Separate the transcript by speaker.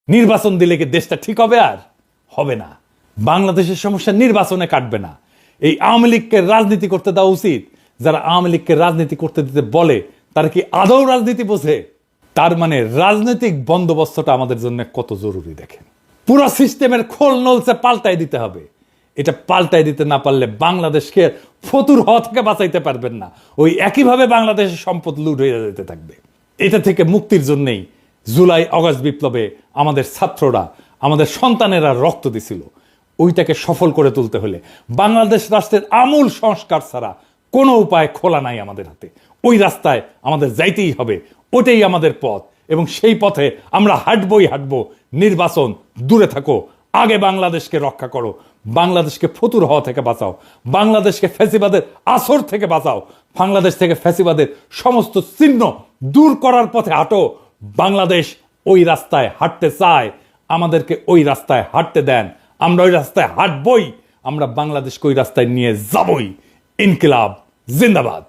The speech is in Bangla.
Speaker 1: নির্বাচন দিলে কি দেশটা ঠিক হবে? আর হবে না। বাংলাদেশের সমস্যা নির্বাচনে কাটবে না। এই আওয়ামী লীগকে রাজনীতি করতে দেওয়া উচিত। যারা আওয়ামী লীগকে রাজনীতি করতে দিতে বলে তারা কি আদৌ রাজনীতি বোঝে? তার মানে রাজনৈতিক বন্দোবস্তটা আমাদের জন্য কত জরুরি দেখেন। পুরো সিস্টেমের খোল নলসে পাল্টাই দিতে হবে। এটা পাল্টাই দিতে না পারলে বাংলাদেশকে ফতুর হওয়া থেকে বাঁচাইতে পারবেন না। ওই একইভাবে বাংলাদেশের সম্পদ লুট হয়ে যেতে থাকবে। এটা থেকে মুক্তির জন্যই জুলাই আগস্ট বিপ্লবে আমাদের ছাত্ররা, আমাদের সন্তানেরা রক্ত দিছিল। ওইটাকে সফল করে তুলতে হলে বাংলাদেশ রাষ্ট্রের আমূল সংস্কার ছাড়া কোনো উপায় খোলা নাই আমাদের হাতে। ওই রাস্তায় আমাদের যাইতেই হবে। ওটাই আমাদের পথ এবং সেই পথে আমরা হাঁটবই হাঁটবো। নির্বাচন দূরে থাকো, আগে বাংলাদেশকে রক্ষা করো। বাংলাদেশকে ফতুর হওয়া থেকে বাঁচাও। বাংলাদেশকে ফ্যাসিবাদের আসর থেকে বাঁচাও। বাংলাদেশ থেকে ফ্যাসিবাদের সমস্ত চিহ্ন দূর করার পথে হাঁটো। বাংলাদেশ ওই রাস্তায় হাঁটতে চায়, আমাদেরকে ওই রাস্তায় হাঁটতে দেন। আমরা ওই রাস্তায় হাঁটবই, আমরা বাংলাদেশকে ওই রাস্তায় নিয়ে যাবই। ইনকিলাব জিন্দাবাদ।